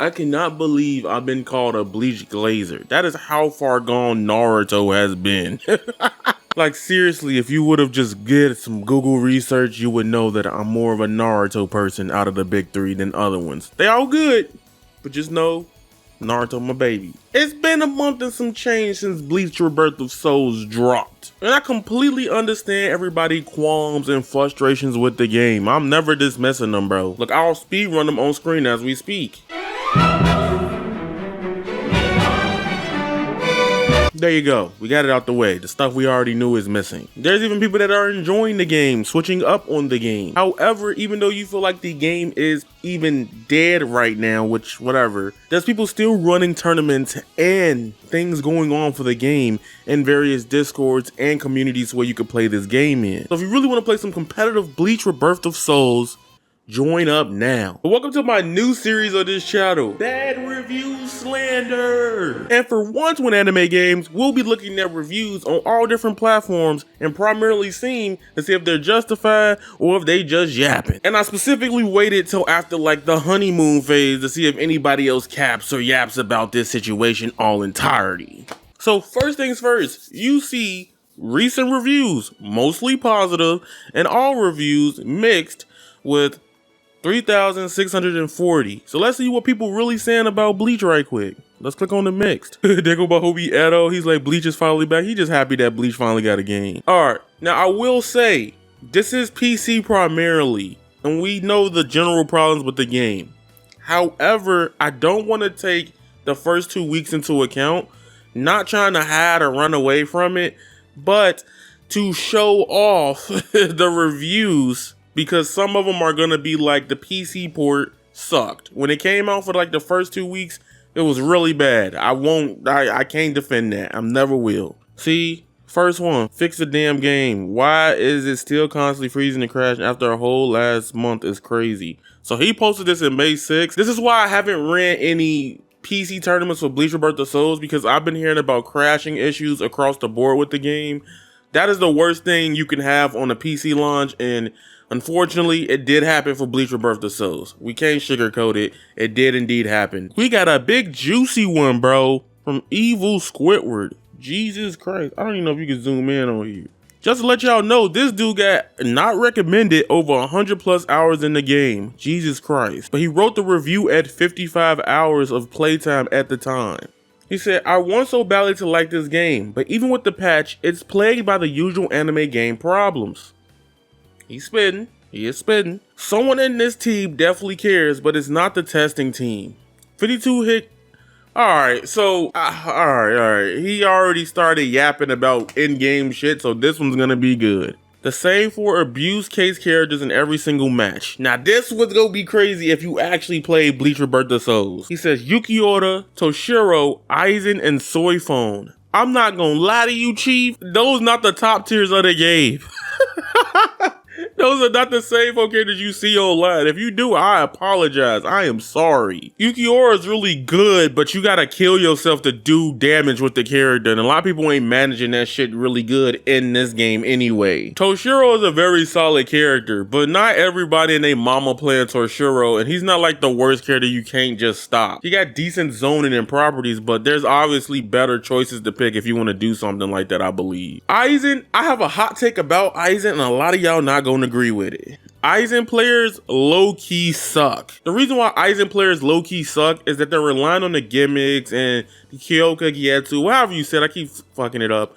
I cannot believe I've been called a Bleach Glazer. That is how far gone Naruto has been. Like seriously, if you would have just did some Google research, you would know that I'm more of a Naruto person out of the big three than other ones. They all good, but just know Naruto my baby. It's been a month and some change since Bleach Rebirth of Souls dropped. And I completely understand everybody's qualms and frustrations with the game. I'm never dismissing them, bro. Look, I'll speedrun them on screen as we speak. There you go. We got it out the way. The stuff we already knew is missing. There's even people that are enjoying the game, switching up on the game. However, even though you feel like the game is even dead right now, which whatever, there's people still running tournaments and things going on for the game in various discords and communities where you can play this game in. So if you really want to play some competitive Bleach Rebirth of Souls, join up now. But welcome to my new series on this channel, Bad Review Slander. And for once with anime games, we'll be looking at reviews on all different platforms and primarily seeing to see if they're justified or if they just yapping. And I specifically waited till after like the honeymoon phase to see if anybody else caps or yaps about this situation all entirety. So first things first, you see recent reviews, mostly positive, and all reviews mixed with 3,640. So let's see what people really saying about Bleach right quick. Let's click on the mixed. There go Bahobi Edo. He's like, Bleach is finally back. He just happy that Bleach finally got a game. Alright, now I will say, this is PC primarily, and we know the general problems with the game. However, I don't want to take the first 2 weeks into account, not trying to hide or run away from it, but to show off the reviews, because some of them are going to be like the PC port sucked. When it came out for like the first 2 weeks, it was really bad. I can't defend that. I never will. See, first one, fix the damn game. Why is it still constantly freezing and crashing after a whole last month is crazy. So he posted this in May 6th. This is why I haven't ran any PC tournaments for Bleach Rebirth of Souls, because I've been hearing about crashing issues across the board with the game. That is the worst thing you can have on a PC launch, and unfortunately, it did happen for Bleach Rebirth of Souls. We can't sugarcoat it. It did indeed happen. We got a big juicy one, bro, from Evil Squidward. Jesus Christ. I don't even know if you can zoom in on here. Just to let y'all know, this dude got not recommended over 100 plus hours in the game. Jesus Christ. But he wrote the review at 55 hours of playtime at the time. He said, I want so badly to like this game, but even with the patch, it's plagued by the usual anime game problems. He's spitting. He is spitting. Someone in this team definitely cares, but it's not the testing team. 52 hit. Alright, so, alright. He already started yapping about in-game shit, so this one's gonna be good. The same for abuse case characters in every single match. Now this was gonna be crazy if you actually played Bleach Rebirth of Souls. He says Yukiora, Toshiro, Aizen, and Soifone. I'm not gonna lie to you, Chief. Those not the top tiers of the game. Those are not the same characters you see online. If you do, I apologize. I am sorry. Yukiora is really good, but you gotta kill yourself to do damage with the character, and a lot of people ain't managing that shit really good in this game anyway. Toshiro is a very solid character, but not everybody and their mama playing Toshiro, and he's not like the worst character you can't just stop. He got decent zoning and properties, but there's obviously better choices to pick if you want to do something like that, I believe. Aizen, I have a hot take about Aizen, and a lot of y'all not gonna agree with it. Aizen players low-key suck. The reason why Aizen players low-key suck is that they're relying on the gimmicks and the Kyoka Gyatsu, whatever you said, I keep fucking it up.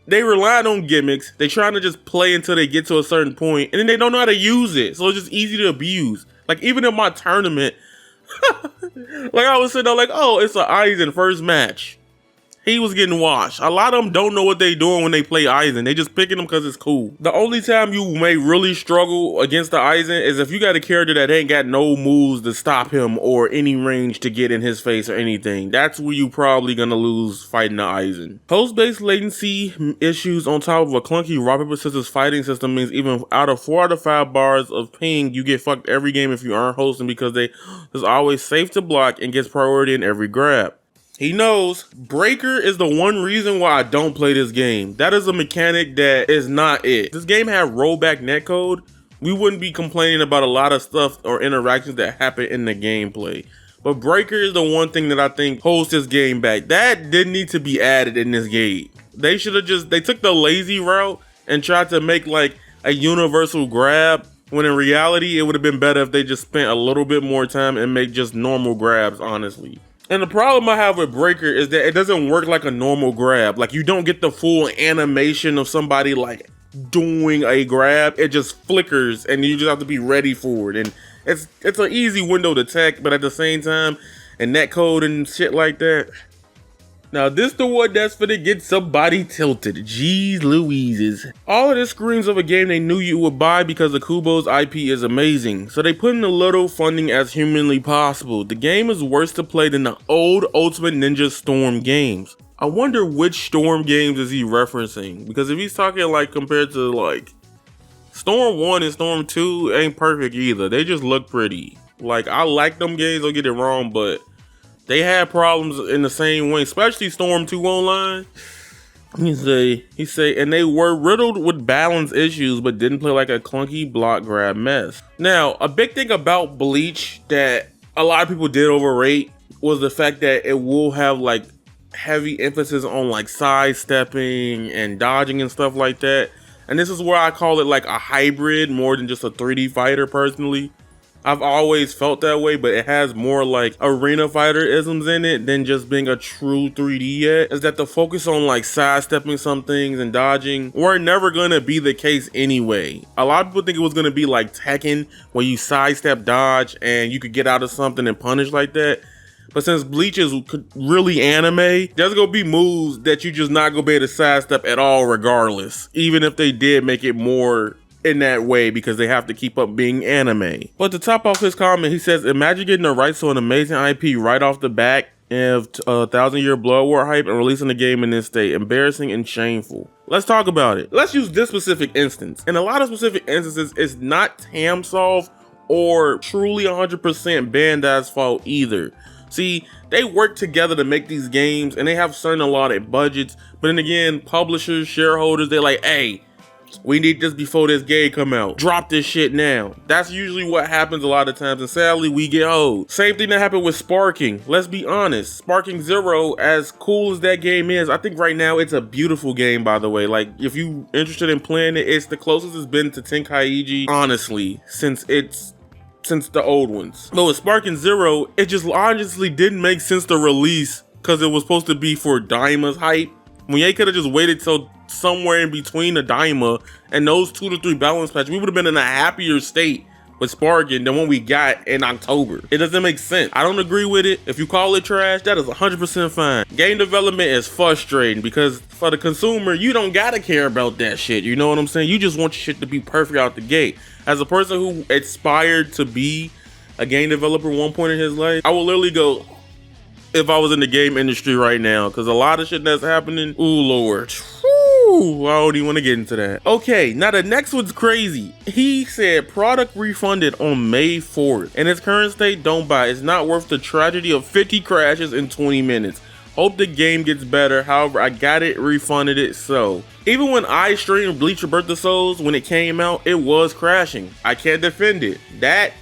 They rely on gimmicks, they trying to just play until they get to a certain point, and then they don't know how to use it, so it's just easy to abuse. Like even in my tournament, like I was sitting there like, oh, it's an Aizen first match. He was getting washed. A lot of them don't know what they doing when they play Aizen. They just picking him because it's cool. The only time you may really struggle against the Aizen is if you got a character that ain't got no moves to stop him or any range to get in his face or anything. That's where you probably gonna lose fighting the Aizen. Host-based latency issues on top of a clunky rock paper scissors fighting system means even out of 4 out of 5 bars of ping, you get fucked every game if you aren't hosting, because it's always safe to block and gets priority in every grab. He knows Breaker is the one reason why I don't play this game. That is a mechanic that is not it. This game had rollback netcode. We wouldn't be complaining about a lot of stuff or interactions that happen in the gameplay. But Breaker is the one thing that I think holds this game back. That didn't need to be added in this game. They should have they took the lazy route and tried to make like a universal grab, when in reality, it would have been better if they just spent a little bit more time and make just normal grabs, honestly. And the problem I have with Breaker is that it doesn't work like a normal grab. Like, you don't get the full animation of somebody like doing a grab. It just flickers and you just have to be ready for it. And it's an easy window to tech, but at the same time, and netcode and shit like that. Now this the one that's finna get somebody tilted. Jeez Louises. All of this screams of a game they knew you would buy because the Kubo's IP is amazing. So they put in a little funding as humanly possible. The game is worse to play than the old Ultimate Ninja Storm games. I wonder which Storm games is he referencing? Because if he's talking like compared to like Storm 1 and Storm 2 ain't perfect either. They just look pretty. Like, I like them games, don't get it wrong, but they had problems in the same way, especially Storm 2 Online. He say, and they were riddled with balance issues, but didn't play like a clunky block grab mess. Now, a big thing about Bleach that a lot of people did overrate was the fact that it will have like heavy emphasis on like sidestepping and dodging and stuff like that. And this is where I call it like a hybrid more than just a 3D fighter personally. I've always felt that way, but it has more like arena fighter isms in it than just being a true 3D yet. Is that the focus on like sidestepping some things and dodging were never gonna be the case anyway. A lot of people think it was gonna be like Tekken, where you sidestep, dodge, and you could get out of something and punish like that. But since Bleach is really anime, there's gonna be moves that you just not gonna be able to sidestep at all regardless, even if they did make it more in that way, because they have to keep up being anime. But to top off his comment, he says, imagine getting the rights to an amazing IP right off the back of 1,000-year Blood War hype and releasing the game in this state. Embarrassing and shameful. Let's talk about it. Let's use this specific instance. In a lot of specific instances, it's not Tamsoft or truly 100% Bandai's fault either. See, they work together to make these games and they have certain allotted budgets, but then again, publishers, shareholders, they're like, hey, we need this before this game come out. Drop this shit now. That's usually what happens a lot of times, and sadly, we get hoed. Same thing that happened with Sparking. Let's be honest. Sparking Zero, as cool as that game is, I think right now it's a beautiful game, by the way. Like, if you interested in playing it, it's the closest it's been to Tenkaichi, honestly, since the old ones. But with Sparking Zero, it just honestly didn't make sense to release because it was supposed to be for Daima's hype. When they could have just waited till somewhere in between the Daima and those 2 to 3 balance patches, we would have been in a happier state with Sparking than what we got in October. It doesn't make sense. I don't agree with it. If you call it trash, that is 100% fine. Game development is frustrating because for the consumer, you don't gotta care about that shit. You know what I'm saying? You just want your shit to be perfect out the gate. As a person who aspired to be a game developer one point in his life, I will literally go, if I was in the game industry right now, because a lot of shit that's happening, ooh lord. Whew, I don't even want to get into that. Okay, now the next one's crazy. He said product refunded on May 4th. In its current state, don't buy. It's not worth the tragedy of 50 crashes in 20 minutes. Hope the game gets better. However, I got it, refunded it, so. Even when I streamed Bleach Rebirth of Souls, when it came out, it was crashing. I can't defend it. That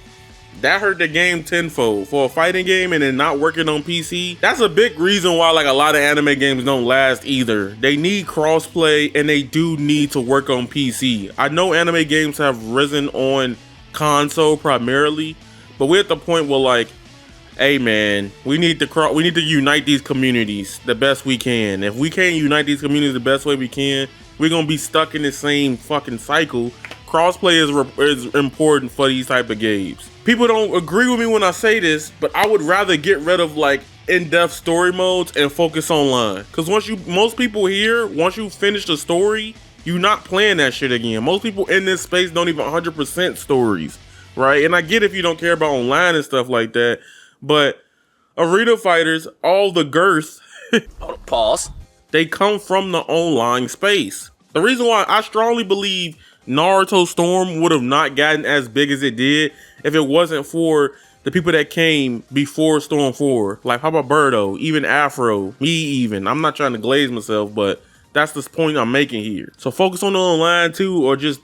hurt the game tenfold. For a fighting game and then not working on PC, that's a big reason why like a lot of anime games don't last either. They need crossplay and they do need to work on PC. I know anime games have risen on console primarily, but we're at the point where like, hey man, we need to unite these communities the best we can. If we can't unite these communities the best way we can, we're gonna be stuck in the same fucking cycle. Crossplay is important for these type of games. People don't agree with me when I say this, but I would rather get rid of like in-depth story modes and focus online. Cause most people here, once you finish the story, you're not playing that shit again. Most people in this space don't even 100% stories, right? And I get if you don't care about online and stuff like that, but arena fighters, all the girth, pause, they come from the online space. The reason why I strongly believe Naruto Storm would have not gotten as big as it did if it wasn't for the people that came before Storm 4. Like, how about Birdo, even Afro, me even. I'm not trying to glaze myself, but that's the point I'm making here. So focus on the online too, or just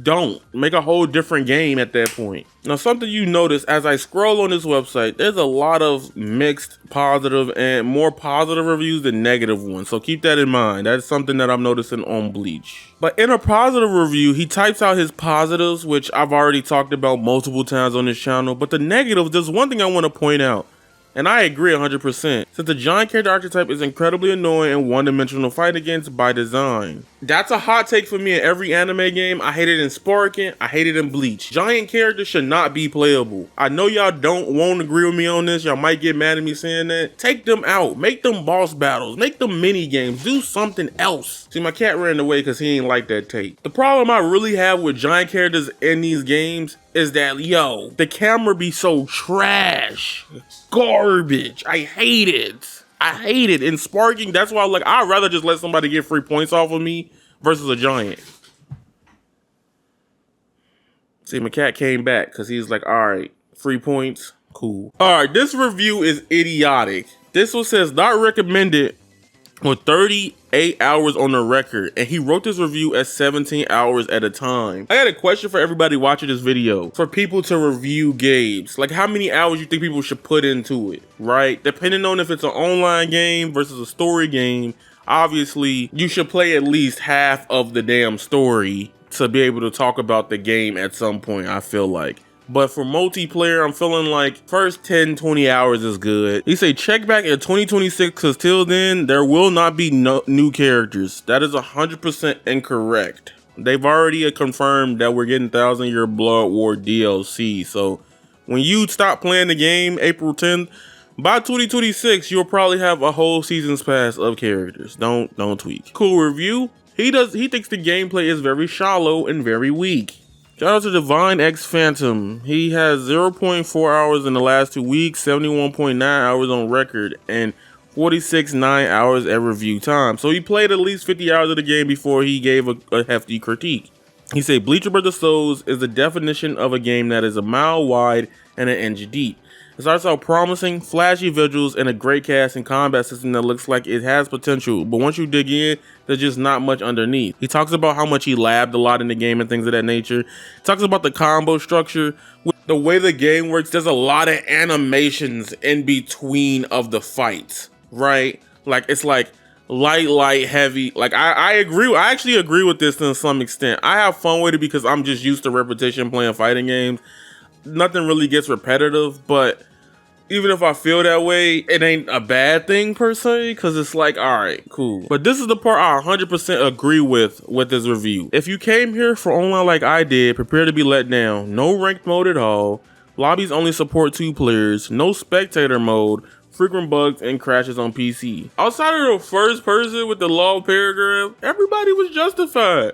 don't. Make a whole different game at that point. Now, something you notice as I scroll on this website, there's a lot of mixed positive and more positive reviews than negative ones. So keep that in mind. That's something that I'm noticing on Bleach. But in a positive review, he types out his positives, which I've already talked about multiple times on this channel. But the negatives, there's one thing I want to point out. And I agree 100%. Since the giant character archetype is incredibly annoying and one-dimensional fight against by design. That's a hot take for me in every anime game. I hate it in Sparking, I hate it in Bleach. Giant characters should not be playable. I know y'all won't agree with me on this. Y'all might get mad at me saying that. Take them out. Make them boss battles. Make them mini games. Do something else. See, my cat ran away because he ain't like that take. The problem I really have with giant characters in these games is that, yo, the camera be so trash. Garbage. I hate it. I hate it. In Sparking, that's why I'd rather just let somebody get free points off of me versus a giant. See, my cat came back because he's like, all right, free points, cool. All right, this review is idiotic. This one says not recommended with 38 hours on the record, and he wrote this review at 17 hours at a time. I got a question for everybody watching this video. For people to review games, like how many hours you think people should put into it, right? Depending on if it's an online game versus a story game, obviously you should play at least half of the damn story to be able to talk about the game at some point, I feel like. But for multiplayer, I'm feeling like first 10, 20 hours is good. He say check back in 2026 because till then, there will not be new characters. That is 100% incorrect. They've already confirmed that we're getting 1,000 Year Blood War DLC. So when you stop playing the game April 10th, by 2026, you'll probably have a whole season's pass of characters. Don't tweak. Cool review. He thinks the gameplay is very shallow and very weak. Shout out to Divine X Phantom. He has 0.4 hours in the last 2 weeks, 71.9 hours on record, and 46.9 hours at review time. So he played at least 50 hours of the game before he gave a hefty critique. He said, Bleach Rebirth of Souls is the definition of a game that is a mile wide and an inch deep. It starts out promising, flashy visuals, and a great cast and combat system that looks like it has potential, but once you dig in, there's just not much underneath. He talks about how much he labbed a lot in the game and things of that nature. He talks about the combo structure. With the way the game works, there's a lot of animations in between of the fights, right? Like, it's like light, heavy. Like, I agree. I actually agree with this to some extent. I have fun with it because I'm just used to repetition playing fighting games. Nothing really gets repetitive, but even if I feel that way, it ain't a bad thing per se, because it's like, all right, cool. But this is the part I 100% agree with this review. If you came here for online like I did, prepare to be let down. No ranked mode at all. Lobbies only support 2 players. No spectator mode. Frequent bugs and crashes on PC. Outside of the first person with the long paragraph, everybody was justified.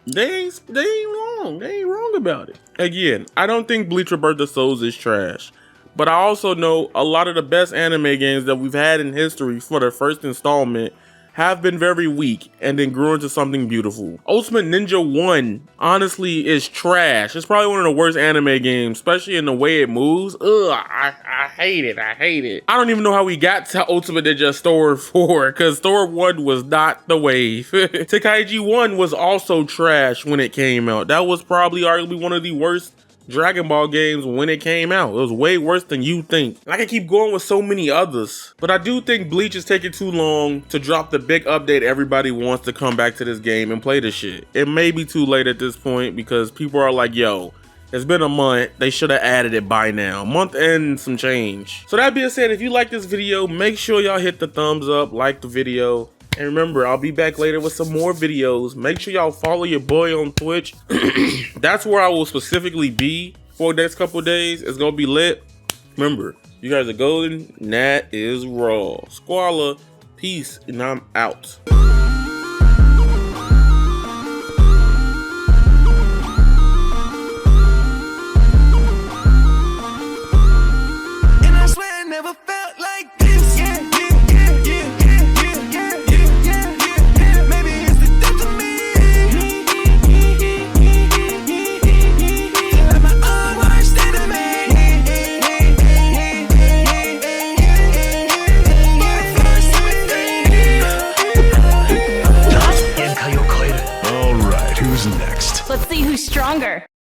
They ain't wrong. They ain't wrong about it. Again, I don't think Bleach Rebirth of Souls is trash. But I also know a lot of the best anime games that we've had in history for the first installment have been very weak and then grew into something beautiful. Ultimate Ninja 1 honestly is trash. It's probably one of the worst anime games, especially in the way it moves. Ugh, I hate it. I hate it. I don't even know how we got to Ultimate Ninja Storm 4 because Storm 1 was not the wave. Tenkaichi 1 was also trash when it came out. That was probably arguably one of the worst Dragon Ball games when it came out. It was way worse than you think. I can keep going with so many others, but I do think Bleach is taking too long to drop the big update everybody wants to come back to this game and play this shit. It may be too late at this point because people are like, yo, it's been a month. They should have added it by now. Month and some change. So that being said, if you like this video, make sure y'all hit the thumbs up, like the video. And remember, I'll be back later with some more videos. Make sure y'all follow your boy on Twitch. That's where I will specifically be for the next couple days. It's gonna be lit. Remember, you guys are golden. Nat is raw. Squalla, peace, and I'm out.